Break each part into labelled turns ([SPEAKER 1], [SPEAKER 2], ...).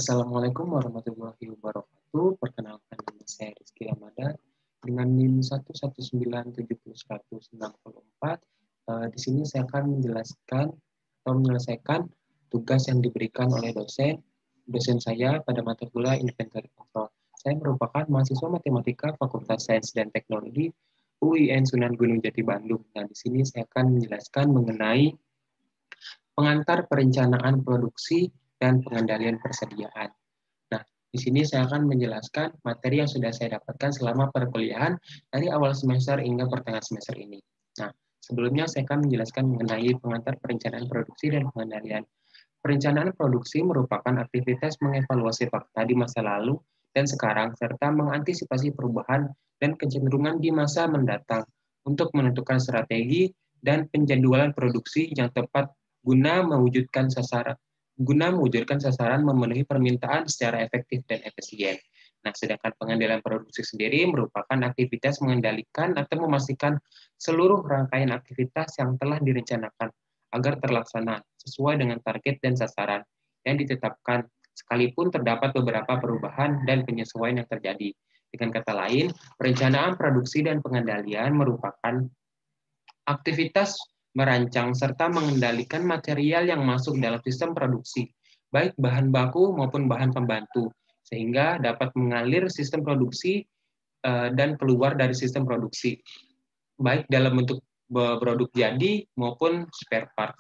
[SPEAKER 1] Assalamualaikum warahmatullahi wabarakatuh. Perkenalkan nama saya Rizky Ramada dengan NIM 11970-164. Di sini saya akan menjelaskan atau menyelesaikan tugas yang diberikan oleh dosen saya pada mata kuliah Inventory Control. Saya merupakan mahasiswa Matematika Fakultas Sains dan Teknologi UIN Sunan Gunung Jati Bandung. Nah, di sini saya akan menjelaskan mengenai pengantar perencanaan produksi dan pengendalian persediaan. Nah, di sini saya akan menjelaskan materi yang sudah saya dapatkan selama perkuliahan dari awal semester hingga pertengahan semester ini. Nah, sebelumnya saya akan menjelaskan mengenai pengantar perencanaan produksi dan pengendalian. Perencanaan produksi merupakan aktivitas mengevaluasi fakta di masa lalu dan sekarang, serta mengantisipasi perubahan dan kecenderungan di masa mendatang untuk menentukan strategi dan penjadwalan produksi yang tepat guna mewujudkan sasaran memenuhi permintaan secara efektif dan efisien. Nah, sedangkan pengendalian produksi sendiri merupakan aktivitas mengendalikan atau memastikan seluruh rangkaian aktivitas yang telah direncanakan agar terlaksana sesuai dengan target dan sasaran yang ditetapkan, sekalipun terdapat beberapa perubahan dan penyesuaian yang terjadi. Dengan kata lain, perencanaan produksi dan pengendalian merupakan aktivitas merancang serta mengendalikan material yang masuk dalam sistem produksi, baik bahan baku maupun bahan pembantu, sehingga dapat mengalir sistem produksi dan keluar dari sistem produksi, baik dalam bentuk produk jadi maupun spare part.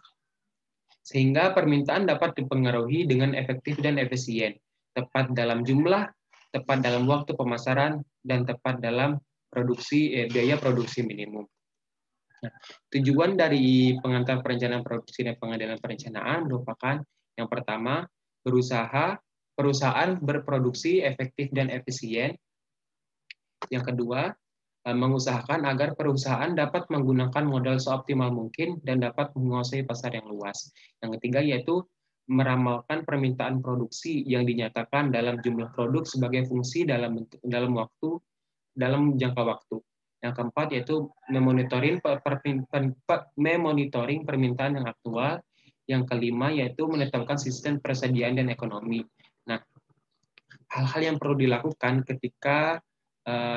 [SPEAKER 1] Sehingga permintaan dapat dipengaruhi dengan efektif dan efisien, tepat dalam jumlah, tepat dalam waktu pemasaran, dan tepat dalam biaya produksi minimum. Nah, tujuan dari pengantar perencanaan produksi dan pengendalian perencanaan merupakan yang pertama, perusahaan berproduksi efektif dan efisien. Yang kedua, mengusahakan agar perusahaan dapat menggunakan modal seoptimal mungkin dan dapat menguasai pasar yang luas. Yang ketiga yaitu meramalkan permintaan produksi yang dinyatakan dalam jumlah produk sebagai fungsi dalam jangka waktu. Yang keempat yaitu memonitoring permintaan yang aktual. Yang kelima yaitu menetapkan sistem persediaan dan ekonomi. Nah, hal-hal yang perlu dilakukan ketika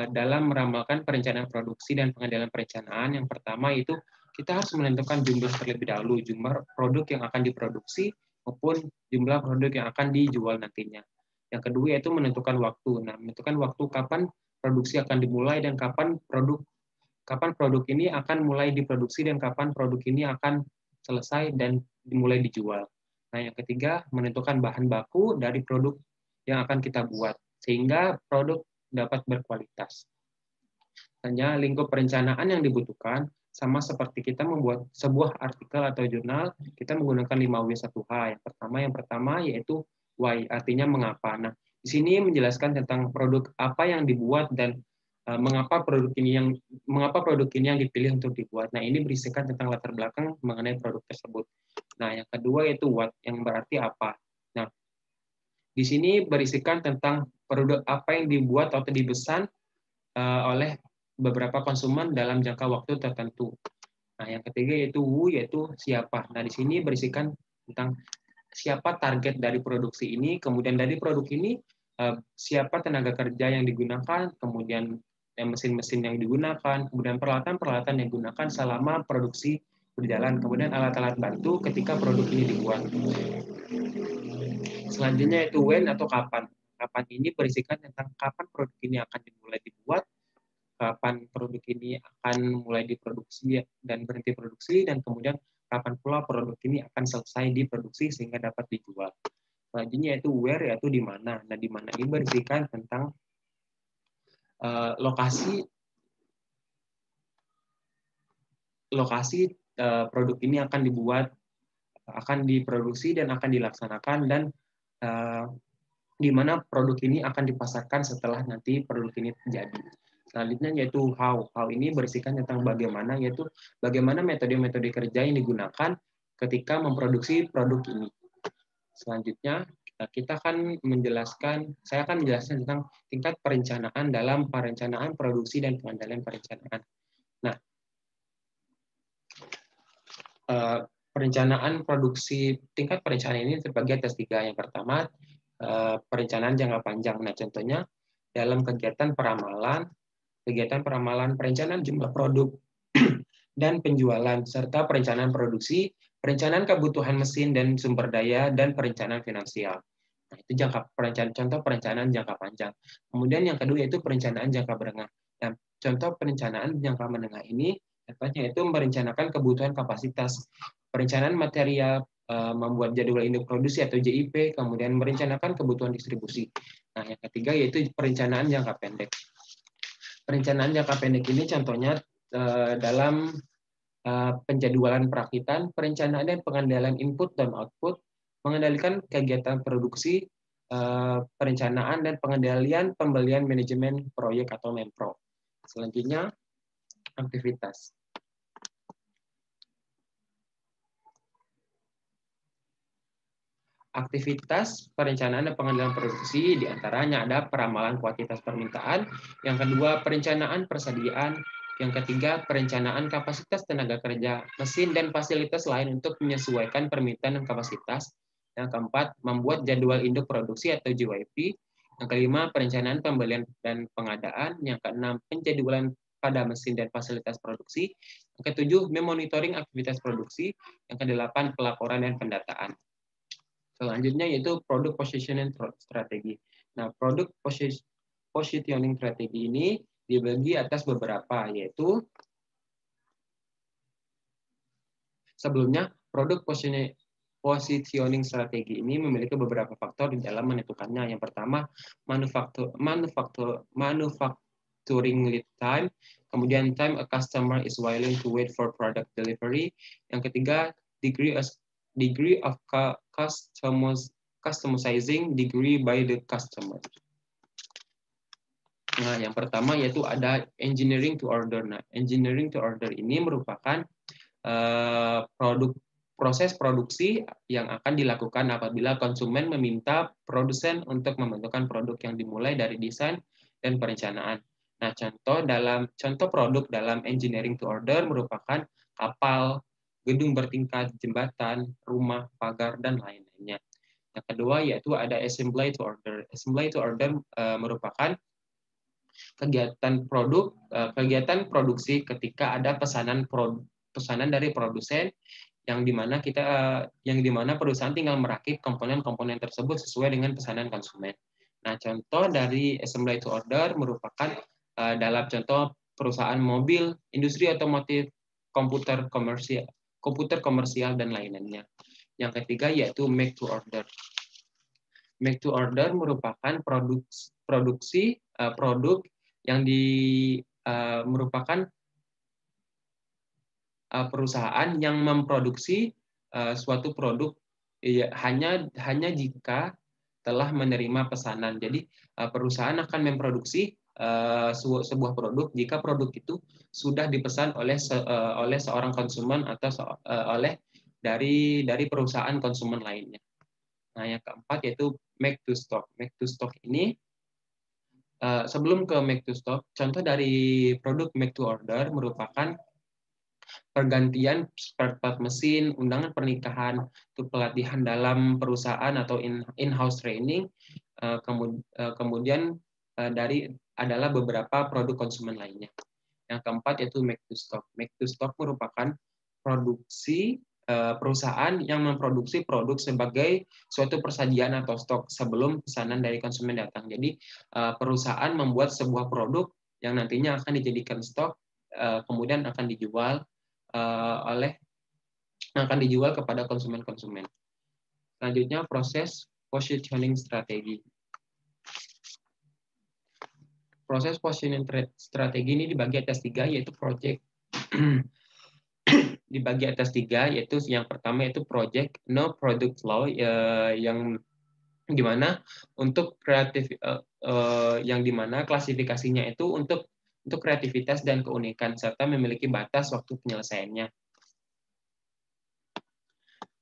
[SPEAKER 1] dalam meramalkan perencanaan produksi dan pengendalian perencanaan. Yang pertama itu kita harus menentukan jumlah terlebih dahulu, jumlah produk yang akan diproduksi maupun jumlah produk yang akan dijual nantinya. Yang kedua yaitu menentukan waktu. Nah, menentukan waktu kapan produksi akan dimulai dan kapan produk ini akan mulai diproduksi dan kapan produk ini akan selesai dan dimulai dijual. Nah, yang ketiga menentukan bahan baku dari produk yang akan kita buat sehingga produk dapat berkualitas. Hanya lingkup perencanaan yang dibutuhkan sama seperti kita membuat sebuah artikel atau jurnal, kita menggunakan 5W1H. Yang pertama yaitu why, artinya mengapa. Nah, di sini menjelaskan tentang produk apa yang dibuat dan mengapa produk ini yang dipilih untuk dibuat. Nah, ini berisikan tentang latar belakang mengenai produk tersebut. Nah, yang kedua yaitu what, yang berarti apa. Nah, di sini berisikan tentang produk apa yang dibuat atau dipesan oleh beberapa konsumen dalam jangka waktu tertentu. Nah, yang ketiga yaitu who, yaitu siapa. Nah, di sini berisikan tentang siapa target dari produksi ini, kemudian dari produk ini siapa tenaga kerja yang digunakan, kemudian mesin-mesin yang digunakan, kemudian peralatan-peralatan yang digunakan selama produksi berjalan, kemudian alat-alat bantu ketika produk ini dibuat. Selanjutnya yaitu when atau kapan. Kapan ini berisikan tentang kapan produk ini akan dimulai dibuat, kapan produk ini akan mulai diproduksi dan berhenti produksi, dan kemudian kapan pula produk ini akan selesai diproduksi sehingga dapat dijual. Selanjutnya yaitu where, yaitu di mana. Nah, di mana ini berisikan tentang lokasi produk ini akan dibuat, akan diproduksi dan akan dilaksanakan, dan di mana produk ini akan dipasarkan setelah nanti produk ini jadi. Selanjutnya yaitu how. How ini berisikan tentang bagaimana, yaitu bagaimana metode-metode kerja yang digunakan ketika memproduksi produk ini. Selanjutnya saya akan menjelaskan tentang tingkat perencanaan dalam perencanaan produksi dan pengendalian perencanaan. Nah, perencanaan produksi, tingkat perencanaan ini terbagi atas 3. Yang pertama, perencanaan jangka panjang. Nah, contohnya dalam kegiatan peramalan perencanaan jumlah produk dan penjualan, serta perencanaan produksi, perencanaan kebutuhan mesin dan sumber daya, dan perencanaan finansial. Nah, itu contoh perencanaan jangka panjang. Kemudian yang kedua yaitu perencanaan jangka menengah. Dan contoh perencanaan jangka menengah ini contohnya itu merencanakan kebutuhan kapasitas, perencanaan material, membuat jadwal induk produksi atau JIP, kemudian merencanakan kebutuhan distribusi. Nah, yang ketiga yaitu perencanaan jangka pendek. Perencanaan jangka pendek ini contohnya dalam penjadwalan perakitan, perencanaan dan pengendalian input dan output, mengendalikan kegiatan produksi, perencanaan dan pengendalian pembelian manajemen proyek atau MEMPRO. Selanjutnya, aktivitas. Aktivitas perencanaan dan pengendalian produksi diantaranya ada peramalan kuantitas permintaan, yang kedua perencanaan persediaan, yang ketiga perencanaan kapasitas tenaga kerja, mesin dan fasilitas lain untuk menyesuaikan permintaan dan kapasitas, yang keempat membuat jadwal induk produksi atau JYP, yang kelima perencanaan pembelian dan pengadaan, yang keenam penjadwalan pada mesin dan fasilitas produksi, yang ketujuh memonitoring aktivitas produksi, yang kedelapan pelaporan dan pendataan. Selanjutnya yaitu produk positioning strategi. Nah, produk positioning strategi ini dibagi atas beberapa, yaitu sebelumnya produk positioning strategi ini memiliki beberapa faktor di dalam menentukannya. Yang pertama, manufacturing lead time, kemudian time a customer is willing to wait for product delivery. Yang ketiga, degree of customizing degree by the customer. Nah, yang pertama yaitu ada engineering to order. Nah, engineering to order ini merupakan proses produksi yang akan dilakukan apabila konsumen meminta produsen untuk membentukkan produk yang dimulai dari desain dan perencanaan. Nah, contoh produk dalam engineering to order merupakan kapal, gedung bertingkat, jembatan, rumah, pagar, dan lain-lainnya. Yang kedua yaitu ada assembly to order. Assembly to order merupakan kegiatan produksi ketika ada pesanan dari produsen yang dimana perusahaan tinggal merakit komponen-komponen tersebut sesuai dengan pesanan konsumen. Nah, contoh dari assembly to order merupakan dalam contoh perusahaan mobil, industri otomotif, komputer komersial dan lain-lainnya. Yang ketiga yaitu make to order. Make to order merupakan produksi produk yang merupakan perusahaan yang memproduksi suatu produk hanya jika telah menerima pesanan. Jadi perusahaan akan memproduksi sebuah produk jika produk itu sudah dipesan oleh seorang konsumen atau dari perusahaan konsumen lainnya. Nah, yang keempat yaitu make to stock. Make to stock ini sebelum ke make to stock, contoh dari produk make to order merupakan pergantian spare part mesin, undangan pernikahan, pelatihan dalam perusahaan atau in-house training, kemudian adalah beberapa produk konsumen lainnya. Yang keempat yaitu make to stock. Make to stock merupakan produksi perusahaan yang memproduksi produk sebagai suatu persediaan atau stok sebelum pesanan dari konsumen datang. Jadi perusahaan membuat sebuah produk yang nantinya akan dijadikan stok, kemudian akan dijual kepada konsumen-konsumen. Selanjutnya proses positioning strategi. Proses positioning strategi ini dibagi atas tiga, yaitu dibagi atas tiga, yaitu yang pertama yaitu project no product flow, yang dimana untuk yang dimana klasifikasinya itu untuk kreativitas dan keunikan serta memiliki batas waktu penyelesaiannya.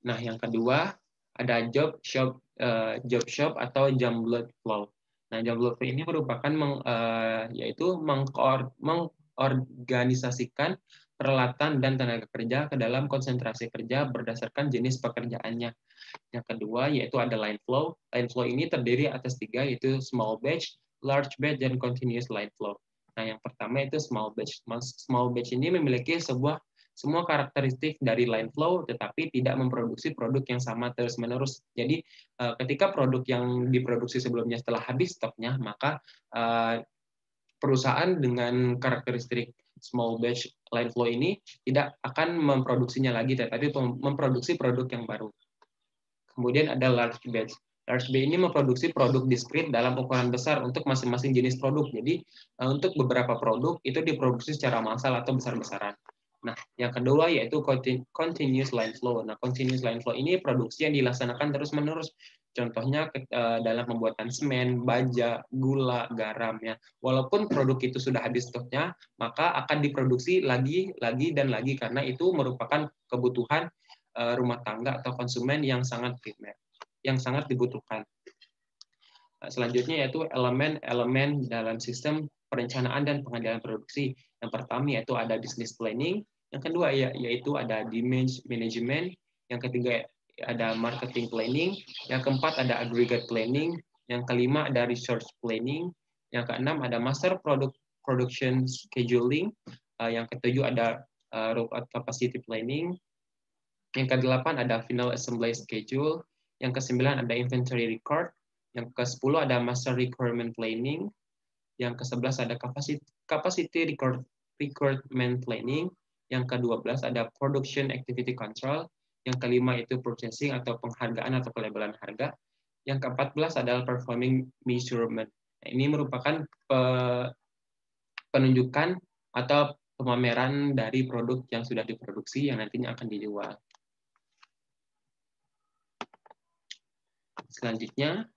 [SPEAKER 1] Nah, yang kedua ada job shop atau jumbled flow. Nah, jumbled flow ini merupakan yaitu mengorganisasikan peralatan dan tenaga kerja ke dalam konsentrasi kerja berdasarkan jenis pekerjaannya. Yang kedua yaitu ada line flow. Line flow ini terdiri atas 3, yaitu small batch, large batch, dan continuous line flow. Nah, yang pertama itu small batch. Small batch ini memiliki semua karakteristik dari line flow, tetapi tidak memproduksi produk yang sama terus-menerus. Jadi, ketika produk yang diproduksi sebelumnya setelah habis stoknya, maka perusahaan dengan karakteristik small batch line flow ini tidak akan memproduksinya lagi, tetapi memproduksi produk yang baru. Kemudian ada large batch. Large batch ini memproduksi produk diskrit dalam ukuran besar untuk masing-masing jenis produk. Jadi untuk beberapa produk itu diproduksi secara massal atau besar-besaran. Nah, yang kedua yaitu continuous line flow. Nah, continuous line flow ini produksi yang dilaksanakan terus-menerus. Contohnya dalam pembuatan semen, baja, gula, garam ya. Walaupun produk itu sudah habis stoknya, maka akan diproduksi lagi dan lagi karena itu merupakan kebutuhan rumah tangga atau konsumen yang sangat primer, yang sangat dibutuhkan. Selanjutnya yaitu elemen-elemen dalam sistem perencanaan dan pengendalian produksi. Yang pertama yaitu ada business planning, yang kedua yaitu ada demand management, yang ketiga ada marketing planning, yang keempat ada aggregate planning, yang kelima ada resource planning, yang keenam ada master production scheduling, yang ketujuh ada rollout capacity planning, yang kedelapan ada final assembly schedule, yang kesembilan ada inventory record, yang ke-10 ada master requirement planning, yang ke-11 ada capacity requirement planning, yang ke-12 ada production activity control, yang kelima itu purchasing atau penghargaan atau pelabelan harga, yang ke-14 adalah performing measurement. Nah, ini merupakan penunjukan atau pemameran dari produk yang sudah diproduksi yang nantinya akan dijual. Selanjutnya,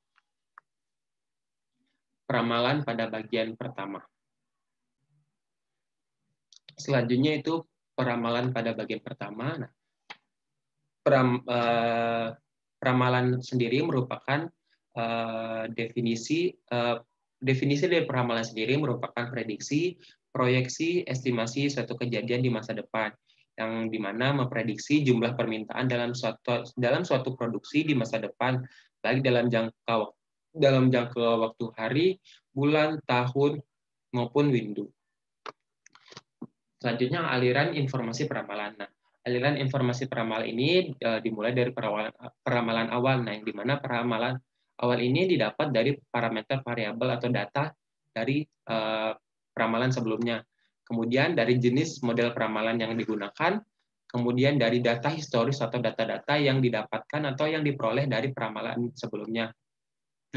[SPEAKER 1] peramalan pada bagian pertama. Selanjutnya itu peramalan pada bagian pertama. Nah, peramalan sendiri merupakan definisi dari peramalan sendiri merupakan prediksi, proyeksi, estimasi suatu kejadian di masa depan, yang dimana memprediksi jumlah permintaan dalam suatu produksi di masa depan, baik dalam jangka waktu hari, bulan, tahun, maupun window. Selanjutnya aliran informasi peramalan. Nah, aliran informasi peramalan ini dimulai dari peramalan awal. Nah, yang dimana peramalan awal ini didapat dari parameter variabel atau data dari peramalan sebelumnya. Kemudian dari jenis model peramalan yang digunakan, kemudian dari data historis atau data-data yang didapatkan atau yang diperoleh dari peramalan sebelumnya.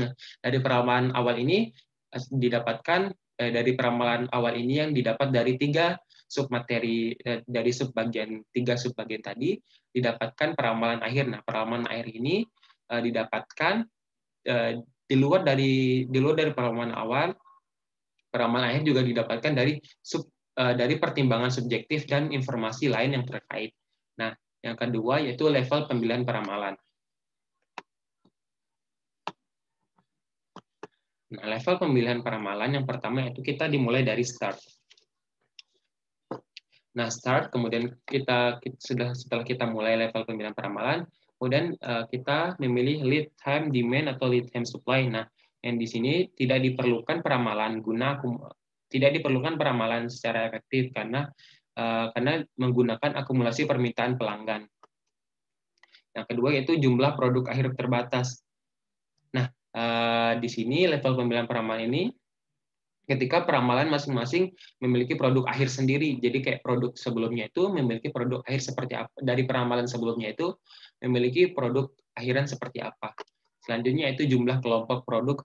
[SPEAKER 1] Nah, dari peramalan awal ini didapatkan dari peramalan awal ini yang didapat dari tiga submateri dari tiga subbagian tadi didapatkan peramalan akhir. Nah, peramalan akhir ini didapatkan di luar dari peramalan awal. Peramalan akhir juga didapatkan dari pertimbangan subjektif dan informasi lain yang terkait. Nah, yang kedua yaitu level pemilihan peramalan. Nah, level pemilihan peramalan yang pertama itu kita dimulai dari start. Nah, start, kemudian setelah kita mulai level pemilihan peramalan, kemudian kita memilih lead time demand atau lead time supply. Nah, yang di sini tidak diperlukan peramalan secara efektif karena menggunakan akumulasi permintaan pelanggan. Yang kedua yaitu jumlah produk akhir terbatas. Nah, di sini level pemilihan peramalan ini ketika peramalan masing-masing memiliki produk akhir sendiri. Jadi kayak produk sebelumnya itu memiliki produk akhir seperti apa, dari peramalan sebelumnya itu memiliki produk akhiran seperti apa. Selanjutnya itu jumlah kelompok produk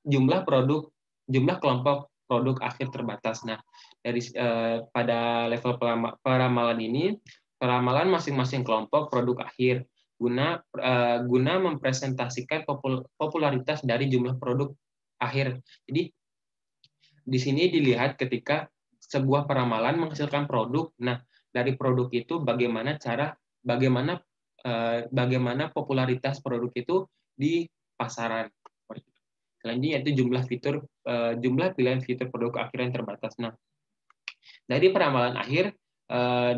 [SPEAKER 1] jumlah kelompok produk akhir terbatas. Nah, dari pada level peramalan ini, peramalan masing-masing kelompok produk akhir guna mempresentasikan popularitas dari jumlah produk akhir. Jadi di sini dilihat ketika sebuah peramalan menghasilkan produk. Nah, dari produk itu bagaimana popularitas produk itu di pasaran. Selanjutnya itu jumlah pilihan fitur produk akhir yang terbatas. Nah, dari peramalan akhir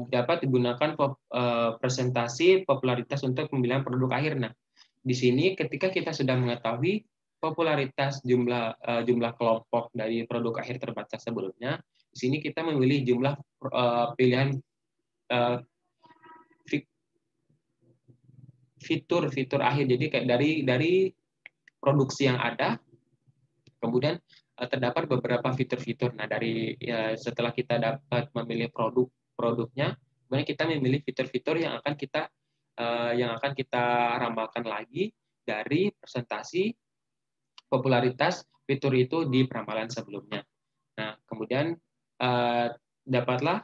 [SPEAKER 1] dapat digunakan presentasi popularitas untuk pemilihan produk akhir. Nah, di sini ketika kita sudah mengetahui popularitas jumlah kelompok dari produk akhir terbatas sebelumnya, di sini kita memilih jumlah pilihan fitur akhir. Jadi kayak dari produksi yang ada, kemudian terdapat beberapa fitur-fitur. Nah, setelah kita dapat memilih produknya, kemudian kita memilih fitur-fitur yang akan kita ramalkan lagi dari presentasi popularitas fitur itu di peramalan sebelumnya. Nah, kemudian dapatlah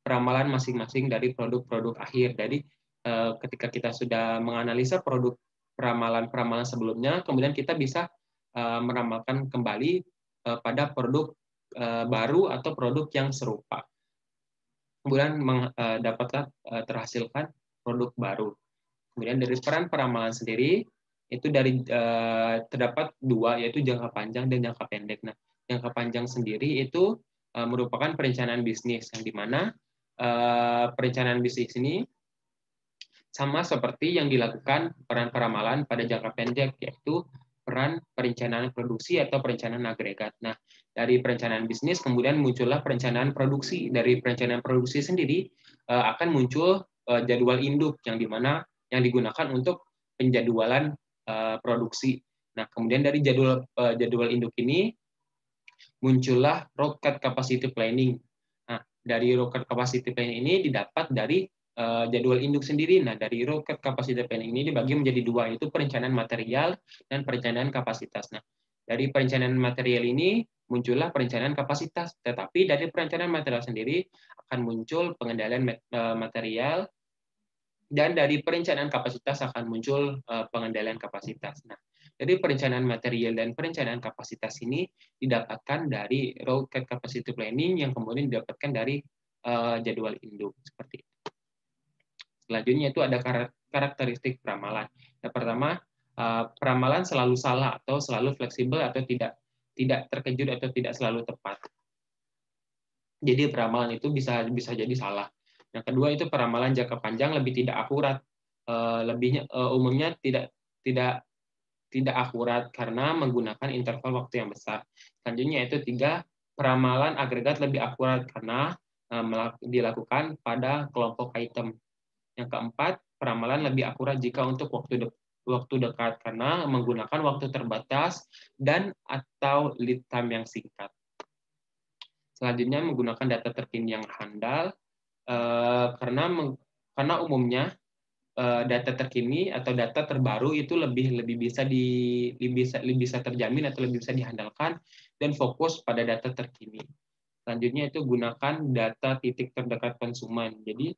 [SPEAKER 1] peramalan masing-masing dari produk-produk akhir. Jadi ketika kita sudah menganalisa peramalan sebelumnya, kemudian kita bisa meramalkan kembali pada produk baru atau produk yang serupa. Kemudian dapatlah terhasilkan produk baru. Kemudian dari peran peramalan sendiri itu terdapat dua, yaitu jangka panjang dan jangka pendek. Nah, jangka panjang sendiri itu merupakan perencanaan bisnis, yang dimana perencanaan bisnis ini sama seperti yang dilakukan peran peramalan pada jangka pendek, yaitu peran perencanaan produksi atau perencanaan agregat. Nah, dari perencanaan bisnis kemudian muncullah perencanaan produksi. Dari perencanaan produksi sendiri akan muncul jadwal induk, yang dimana yang digunakan untuk penjadwalan produksi. Nah, kemudian dari jadwal induk ini muncullah roadmap capacity planning. Nah, dari roadmap capacity planning ini didapat dari jadwal induk sendiri. Nah, dari roadmap capacity planning ini dibagi menjadi dua, yaitu perencanaan material dan perencanaan kapasitas. Nah, dari perencanaan material ini muncullah perencanaan kapasitas, tetapi dari perencanaan material sendiri akan muncul pengendalian material, dan dari perencanaan kapasitas akan muncul pengendalian kapasitas. Nah, dari perencanaan material dan perencanaan kapasitas ini didapatkan dari roadmap capacity planning, yang kemudian didapatkan dari jadwal induk seperti itu. Selanjutnya itu ada karakteristik peramalan. Yang pertama, peramalan selalu salah atau selalu fleksibel atau tidak terkejut atau tidak selalu tepat. Jadi peramalan itu bisa jadi salah. Yang kedua itu peramalan jangka panjang lebih tidak akurat. Umumnya tidak akurat karena menggunakan interval waktu yang besar. Selanjutnya itu 3, peramalan agregat lebih akurat karena dilakukan pada kelompok item. Yang keempat, peramalan lebih akurat jika untuk waktu dekat karena menggunakan waktu terbatas dan atau lead time yang singkat. Selanjutnya menggunakan data terkini yang handal karena umumnya data terkini atau data terbaru itu lebih bisa terjamin atau lebih bisa dihandalkan dan fokus pada data terkini. Selanjutnya itu gunakan data titik terdekat konsumen. Jadi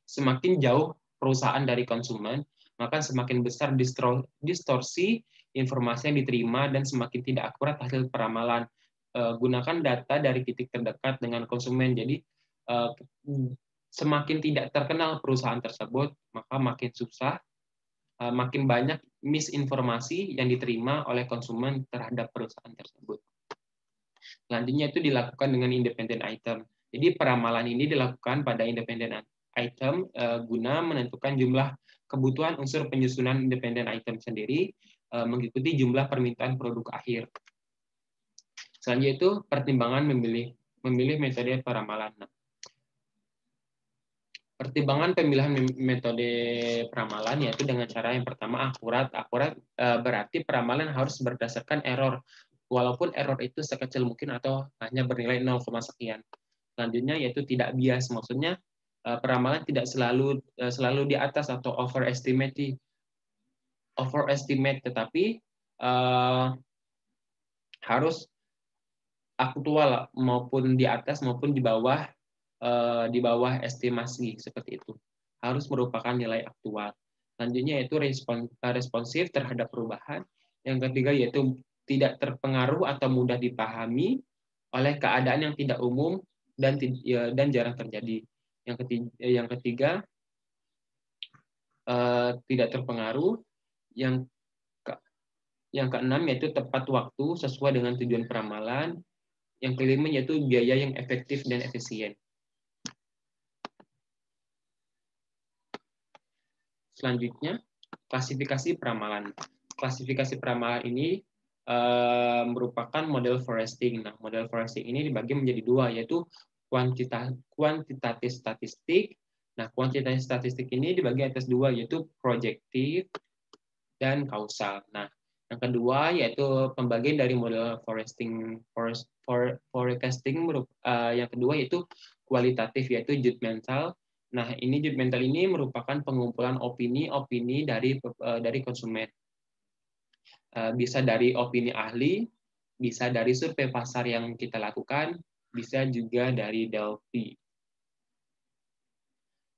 [SPEAKER 1] semakin jauh perusahaan dari konsumen, maka semakin besar distorsi informasi yang diterima dan semakin tidak akurat hasil peramalan. Gunakan data dari titik terdekat dengan konsumen. Jadi semakin tidak terkenal perusahaan tersebut, maka makin susah, makin banyak misinformasi yang diterima oleh konsumen terhadap perusahaan tersebut. Selanjutnya itu dilakukan dengan independent item. Jadi peramalan ini dilakukan pada independent item guna menentukan jumlah kebutuhan unsur penyusunan independent item sendiri mengikuti jumlah permintaan produk akhir. Selanjutnya itu pertimbangan memilih metode peramalan. Nah, pertimbangan pemilihan metode peramalan yaitu dengan cara yang pertama akurat. Akurat berarti peramalan harus berdasarkan error, walaupun error itu sekecil mungkin atau hanya bernilai 0, sekian. Selanjutnya yaitu tidak bias, maksudnya peramalan tidak selalu di atas atau overestimate, tetapi harus aktual maupun di atas maupun di bawah estimasi, seperti itu. Harus merupakan nilai aktual. Selanjutnya yaitu responsif terhadap perubahan. Yang ketiga yaitu tidak terpengaruh atau mudah dipahami oleh keadaan yang tidak umum dan jarang terjadi. Yang ketiga tidak terpengaruh. Yang keenam yaitu tepat waktu sesuai dengan tujuan peramalan. Yang kelima yaitu biaya yang efektif dan efisien. Selanjutnya, klasifikasi peramalan. Klasifikasi peramalan ini merupakan model foresting. Nah, model foresting ini dibagi menjadi dua, yaitu kuantitatif statistik. Nah, kuantitatif statistik ini dibagi atas dua, yaitu projektif dan kausal. Nah, yang kedua yaitu pembagian dari model forecasting. Yang kedua yaitu kualitatif, yaitu judgmental. Nah, judgmental ini merupakan pengumpulan opini dari konsumen. Bisa dari opini ahli, bisa dari survei pasar yang kita lakukan, bisa juga dari Delphi.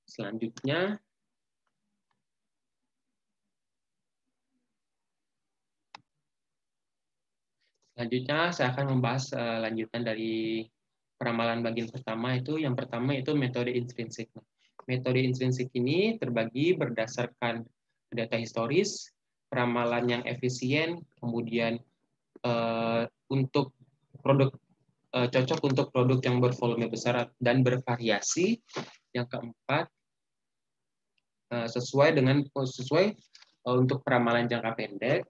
[SPEAKER 1] Selanjutnya, saya akan membahas lanjutan dari peramalan bagian pertama itu. Yang pertama itu metode intrinsik. Metode intrinsik ini terbagi berdasarkan data historis, peramalan yang efisien, kemudian untuk produk cocok untuk produk yang bervolume besar dan bervariasi. Yang keempat, sesuai untuk peramalan jangka pendek.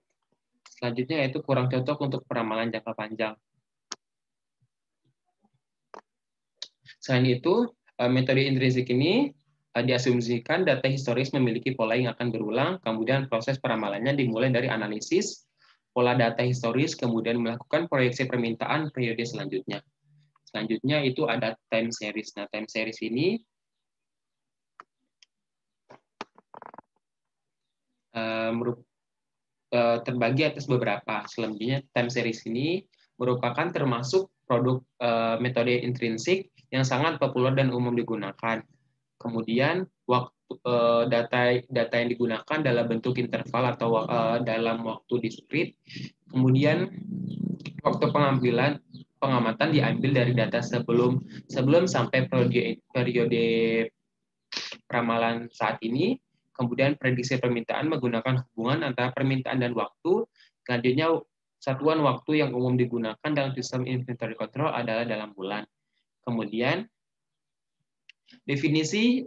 [SPEAKER 1] Selanjutnya yaitu kurang cocok untuk peramalan jangka panjang. Selain itu, metode intrinsik ini diasumsikan data historis memiliki pola yang akan berulang, kemudian proses peramalannya dimulai dari analisis pola data historis, kemudian melakukan proyeksi permintaan periode selanjutnya. Selanjutnya itu ada time series. Nah, time series ini terbagi atas beberapa. Selanjutnya, time series ini merupakan termasuk produk metode intrinsik yang sangat populer dan umum digunakan. Kemudian data yang digunakan dalam bentuk interval atau dalam waktu discrete. Kemudian waktu pengamatan diambil dari data sebelum sampai periode peramalan saat ini. Kemudian prediksi permintaan menggunakan hubungan antara permintaan dan waktu. Selanjutnya, satuan waktu yang umum digunakan dalam sistem inventory control adalah dalam bulan. Kemudian, definisi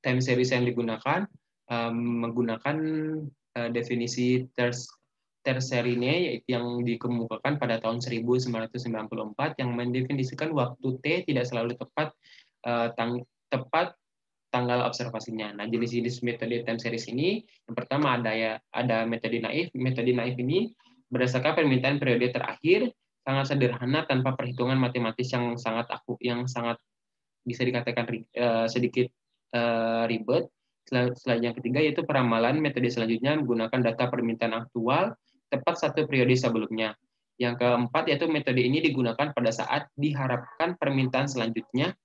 [SPEAKER 1] time series yang digunakan menggunakan definisi terserine, yaitu yang dikemukakan pada tahun 1994 yang mendefinisikan waktu T tidak selalu tepat tanggal observasinya. Nah, jenis-jenis metode time series ini, yang pertama ada metode naif. Metode naif ini berdasarkan permintaan periode terakhir, sangat sederhana tanpa perhitungan matematis yang sangat bisa dikatakan sedikit ribet. Selanjutnya yang ketiga yaitu peramalan. Metode selanjutnya menggunakan data permintaan aktual tepat satu periode sebelumnya. Yang keempat yaitu metode ini digunakan pada saat diharapkan permintaan selanjutnya.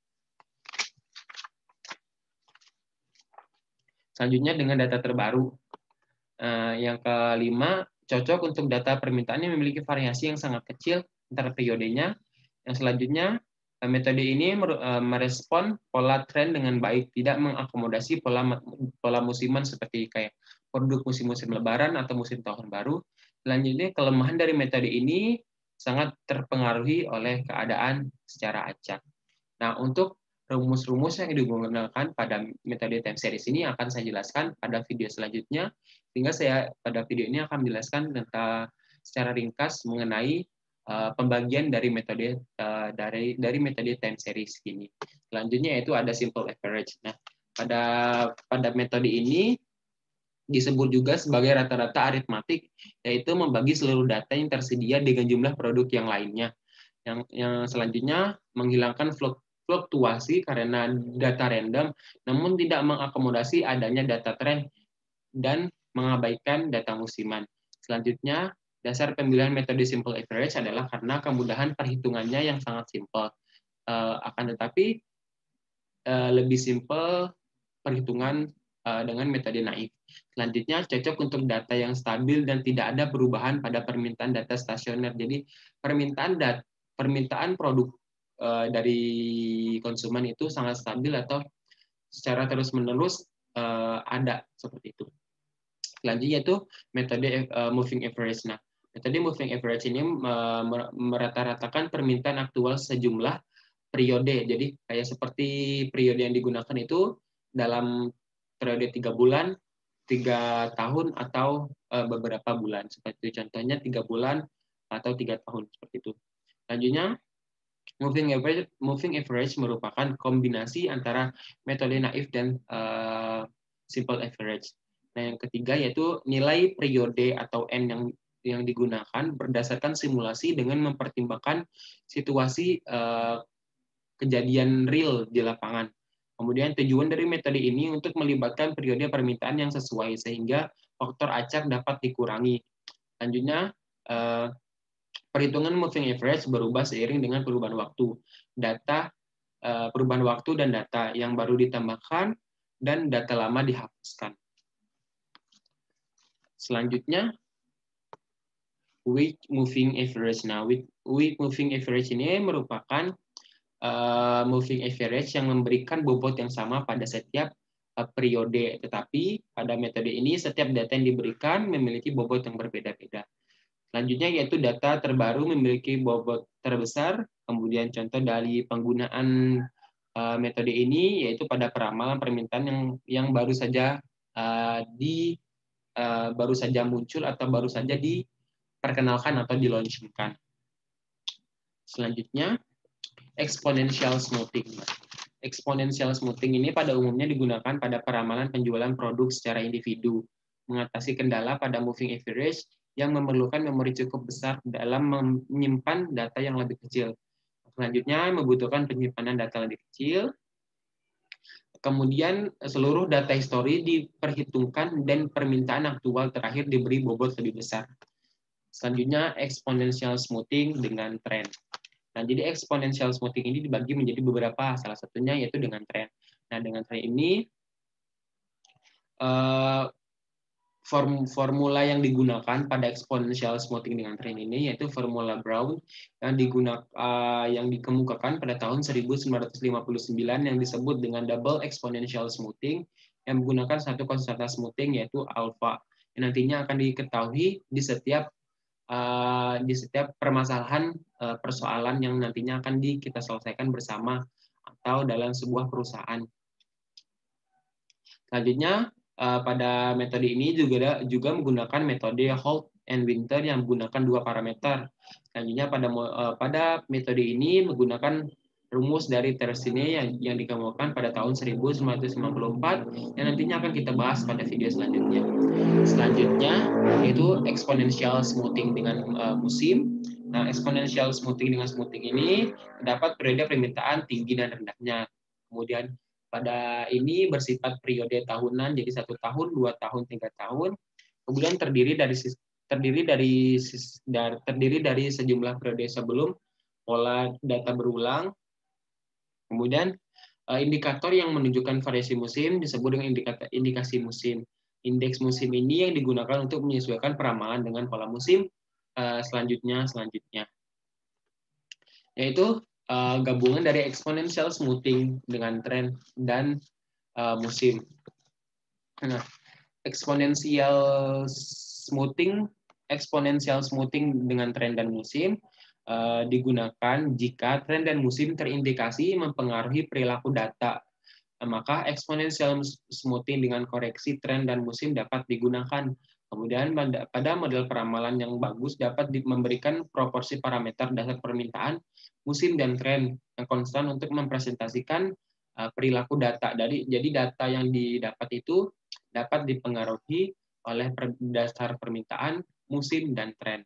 [SPEAKER 1] Selanjutnya dengan data terbaru. Yang kelima, cocok untuk data permintaan yang memiliki variasi yang sangat kecil antara periodenya. Yang selanjutnya, metode ini merespon pola tren dengan baik, tidak mengakomodasi pola musiman seperti kayak produk musim-musim lebaran atau musim tahun baru. Selanjutnya, kelemahan dari metode ini sangat terpengaruhi oleh keadaan secara acak. Nah, untuk rumus-rumus yang digunakan pada metode time series ini akan saya jelaskan pada video selanjutnya, sehingga saya pada video ini akan menjelaskan tentang secara ringkas mengenai pembagian dari metode time series ini. Selanjutnya yaitu ada simple average. Nah, pada metode ini disebut juga sebagai rata-rata aritmatik, yaitu membagi seluruh data yang tersedia dengan jumlah produk yang lainnya. Yang selanjutnya menghilangkan fluktuasi karena data random, namun tidak mengakomodasi adanya data tren dan mengabaikan data musiman. Selanjutnya, dasar pemilihan metode simple average adalah karena kemudahan perhitungannya yang sangat simpel. Akan tetapi lebih simpel perhitungan dengan metode naif. Selanjutnya, cocok untuk data yang stabil dan tidak ada perubahan pada permintaan data stasioner. Jadi, permintaan produk dari konsumen itu sangat stabil atau secara terus-menerus ada seperti itu. Selanjutnya itu metode moving average. Nah, metode moving average ini merata-ratakan permintaan aktual sejumlah periode. Jadi kayak seperti periode yang digunakan itu dalam periode 3 bulan, 3 tahun, atau beberapa bulan. Seperti contohnya 3 bulan atau 3 tahun, seperti itu. Selanjutnya, moving average merupakan kombinasi antara metode naif dan simple average. Nah, yang ketiga yaitu nilai periode atau N yang digunakan berdasarkan simulasi dengan mempertimbangkan situasi kejadian real di lapangan. Kemudian tujuan dari metode ini untuk melibatkan periode permintaan yang sesuai sehingga faktor acak dapat dikurangi. Selanjutnya, perhitungan moving average berubah seiring dengan perubahan waktu. Perubahan waktu dan data yang baru ditambahkan dan data lama dihapuskan. Selanjutnya, weak moving average. Nah, weak moving average ini merupakan moving average yang memberikan bobot yang sama pada setiap periode, tetapi pada metode ini setiap data yang diberikan memiliki bobot yang berbeda-beda. Selanjutnya yaitu data terbaru memiliki bobot terbesar. Kemudian contoh dari penggunaan metode ini yaitu pada peramalan permintaan yang baru saja baru saja muncul atau baru saja diperkenalkan atau diluncurkan. Selanjutnya, exponential smoothing. Exponential smoothing ini pada umumnya digunakan pada peramalan penjualan produk secara individu, mengatasi kendala pada moving average yang memerlukan memori cukup besar dalam menyimpan data yang lebih kecil. Selanjutnya, membutuhkan penyimpanan data lebih kecil. Kemudian, seluruh data histori diperhitungkan dan permintaan aktual terakhir diberi bobot lebih besar. Selanjutnya, exponential smoothing dengan tren. Nah, jadi exponential smoothing ini dibagi menjadi beberapa, salah satunya yaitu dengan tren. Nah, dengan tren ini, formula yang digunakan pada exponential smoothing dengan tren ini yaitu formula Brown yang dikemukakan pada tahun 1959 yang disebut dengan double exponential smoothing yang menggunakan satu konstanta smoothing yaitu alpha yang nantinya akan diketahui di setiap permasalahan persoalan yang nantinya akan kita selesaikan bersama atau dalam sebuah perusahaan. Selanjutnya, pada metode ini juga menggunakan metode Holt and Winter yang menggunakan 2 parameter. Selanjutnya pada metode ini menggunakan rumus dari Tersine yang dikemukakan pada tahun 1994 yang nantinya akan kita bahas pada video selanjutnya. Selanjutnya yaitu exponential smoothing dengan musim. Nah, exponential smoothing dengan smoothing ini terdapat periode permintaan tinggi dan rendahnya. Kemudian pada ini bersifat periode tahunan, jadi 1 tahun, 2 tahun, 3 tahun. Kemudian terdiri dari sejumlah periode sebelum pola data berulang. Kemudian indikator yang menunjukkan variasi musim disebut dengan indikasi musim. Indeks musim ini yang digunakan untuk menyesuaikan peramalan dengan pola musim selanjutnya. Yaitu gabungan dari exponential smoothing dengan tren dan musim. Nah, exponential smoothing dengan tren dan musim digunakan jika tren dan musim terindikasi mempengaruhi perilaku data. Maka exponential smoothing dengan koreksi tren dan musim dapat digunakan. Kemudian pada model peramalan yang bagus dapat memberikan proporsi parameter dasar permintaan, musim dan tren yang konstan untuk mempresentasikan perilaku data. Jadi data yang didapat itu dapat dipengaruhi oleh dasar permintaan, musim, dan tren.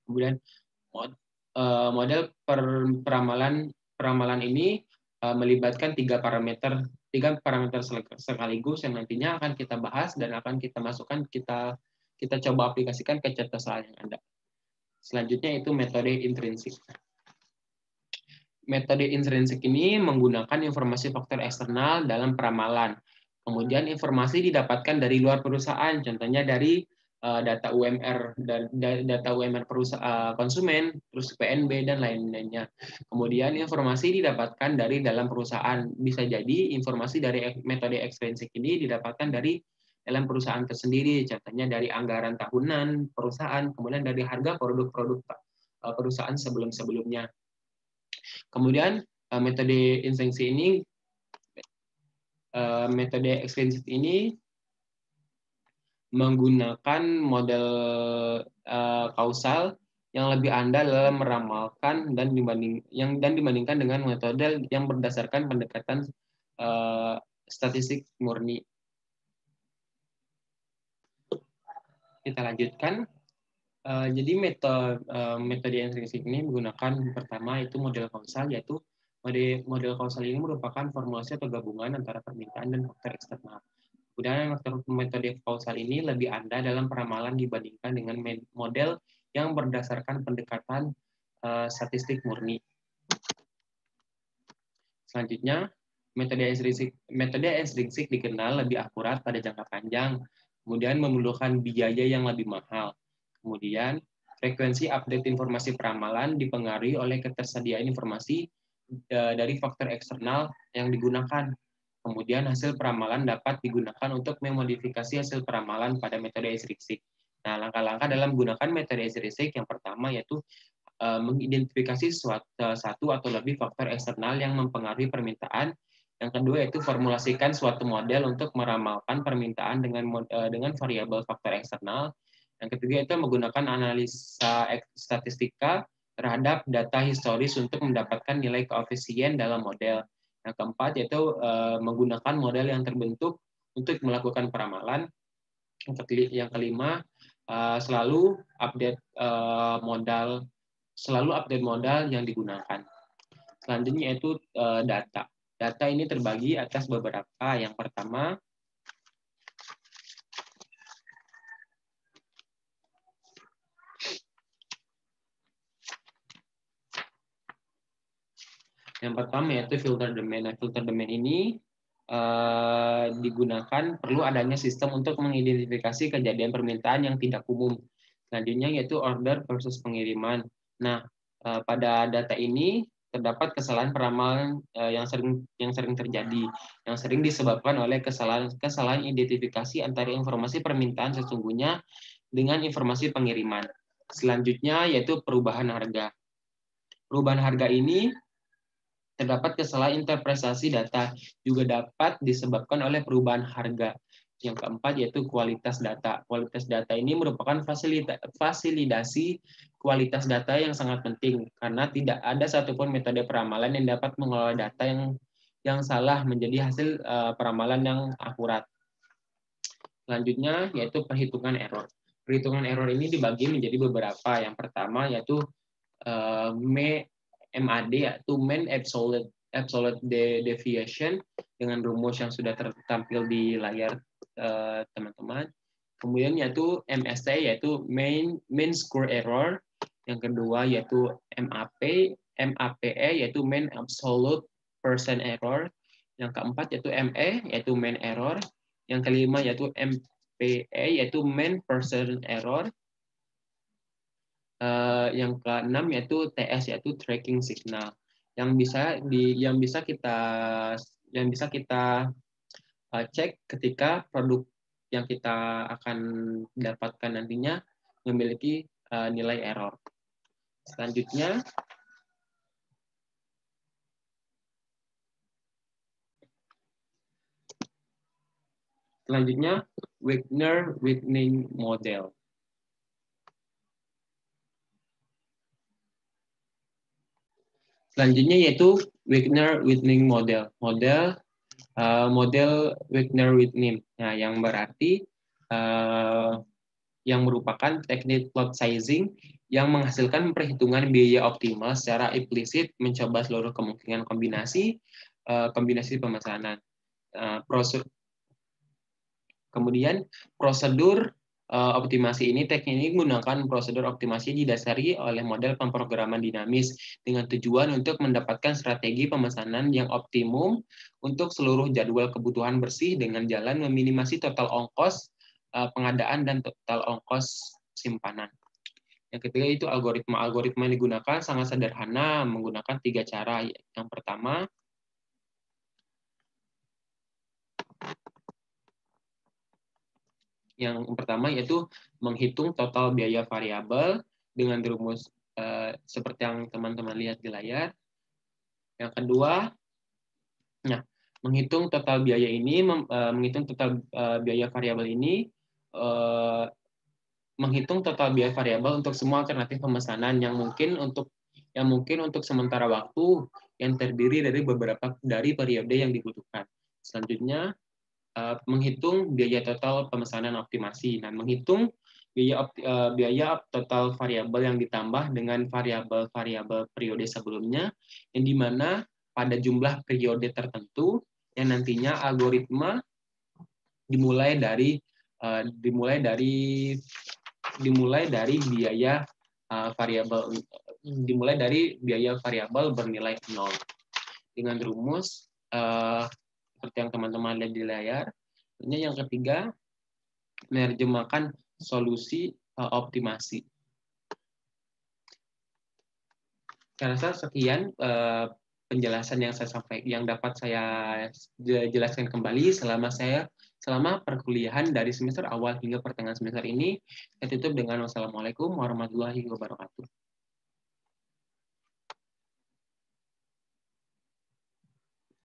[SPEAKER 1] Kemudian model peramalan ini melibatkan 3 parameter sekaligus yang nantinya akan kita bahas dan akan kita masukkan, kita coba aplikasikan ke contoh soal yang ada. Selanjutnya itu metode intrinsik. Metode intrinsik ini menggunakan informasi faktor eksternal dalam peramalan. Kemudian informasi didapatkan dari luar perusahaan, contohnya dari data UMR konsumen, terus PNB dan lain-lainnya. Kemudian informasi didapatkan dari dalam perusahaan. Bisa jadi informasi dari metode ekstrinsik ini didapatkan dari dalam perusahaan tersendiri, contohnya dari anggaran tahunan perusahaan, kemudian dari harga produk-produk perusahaan sebelum-sebelumnya. Kemudian metode intrinsik ini metode extrinsic ini menggunakan model kausal yang lebih andal dalam meramalkan dan dibandingkan dengan metode yang berdasarkan pendekatan statistik murni. Kita lanjutkan. Jadi metode extrinsic ini menggunakan pertama itu model kausal, yaitu model kausal ini merupakan formulasi atau gabungan antara permintaan dan faktor eksternal. Kemudian metode kausal ini lebih andal dalam peramalan dibandingkan dengan model yang berdasarkan pendekatan statistik murni. Selanjutnya, metode extrinsic dikenal lebih akurat pada jangka panjang, kemudian memerlukan biaya yang lebih mahal. Kemudian, frekuensi update informasi peramalan dipengaruhi oleh ketersediaan informasi dari faktor eksternal yang digunakan. Kemudian hasil peramalan dapat digunakan untuk memodifikasi hasil peramalan pada metode extrinsic. Nah, langkah-langkah dalam menggunakan metode extrinsic yang pertama yaitu mengidentifikasi satu atau lebih faktor eksternal yang mempengaruhi permintaan. Yang kedua yaitu formulasikan suatu model untuk meramalkan permintaan dengan variabel faktor eksternal. Yang ketiga itu menggunakan analisa statistika terhadap data historis untuk mendapatkan nilai koefisien dalam model. Yang keempat yaitu menggunakan model yang terbentuk untuk melakukan peramalan. Yang kelima selalu update modal yang digunakan. Selanjutnya yaitu data. Data ini terbagi atas beberapa. Yang pertama yaitu filter domain. Nah, filter domain ini digunakan perlu adanya sistem untuk mengidentifikasi kejadian permintaan yang tidak umum. Selanjutnya yaitu order versus pengiriman. Nah, pada data ini terdapat kesalahan peramalan yang sering terjadi, yang sering disebabkan oleh kesalahan identifikasi antara informasi permintaan sesungguhnya dengan informasi pengiriman. Selanjutnya yaitu perubahan harga. Perubahan harga ini terdapat kesalahan interpretasi data, juga dapat disebabkan oleh perubahan harga. Yang keempat yaitu kualitas data. Kualitas data ini merupakan fasilitasi kualitas data yang sangat penting, karena tidak ada satupun metode peramalan yang dapat mengelola data yang salah menjadi hasil peramalan yang akurat. Selanjutnya yaitu perhitungan error. Perhitungan error ini dibagi menjadi beberapa. Yang pertama yaitu MAD yaitu Mean Absolute Deviation dengan rumus yang sudah tertampil di layar teman-teman. Kemudian yaitu MST yaitu Mean Square Error. Yang kedua yaitu MAPE yaitu Mean Absolute Percent Error. Yang keempat yaitu ME yaitu Mean Error. Yang kelima yaitu MPE yaitu Mean Percent Error. Yang keenam yaitu TS yaitu tracking signal yang bisa kita cek ketika produk yang kita akan dapatkan nantinya memiliki nilai error. Selanjutnya Wigner-Whitney model. Selanjutnya yaitu Wigner-Whitney model. Model Wigner-Whitney. Nah, yang berarti yang merupakan teknik plot sizing yang menghasilkan perhitungan biaya optimal secara implisit mencoba seluruh kemungkinan kombinasi pemesanan. Kemudian prosedur optimasi ini, teknik ini menggunakan prosedur optimasi didasari oleh model pemrograman dinamis dengan tujuan untuk mendapatkan strategi pemesanan yang optimum untuk seluruh jadwal kebutuhan bersih dengan jalan meminimasi total ongkos pengadaan dan total ongkos simpanan. Yang ketiga itu algoritma yang digunakan sangat sederhana menggunakan 3 cara. Yang pertama yaitu menghitung total biaya variabel dengan rumus seperti yang teman-teman lihat di layar. Yang kedua, Menghitung total biaya ini, menghitung total biaya variabel ini, menghitung total biaya variabel untuk semua alternatif pemesanan yang mungkin untuk sementara waktu yang terdiri dari periode yang dibutuhkan. Selanjutnya, menghitung biaya total pemesanan optimasi. Nah, menghitung biaya total variabel yang ditambah dengan variabel-variabel periode sebelumnya, yang dimana pada jumlah periode tertentu yang nantinya algoritma dimulai dari biaya variabel bernilai 0 dengan rumus seperti yang teman-teman lihat di layar. Yang ketiga, menerjemahkan solusi optimasi. Saya rasa sekian penjelasan yang dapat saya jelaskan kembali selama perkuliahan dari semester awal hingga pertengahan semester ini. Saya tutup dengan wassalamualaikum warahmatullahi wabarakatuh.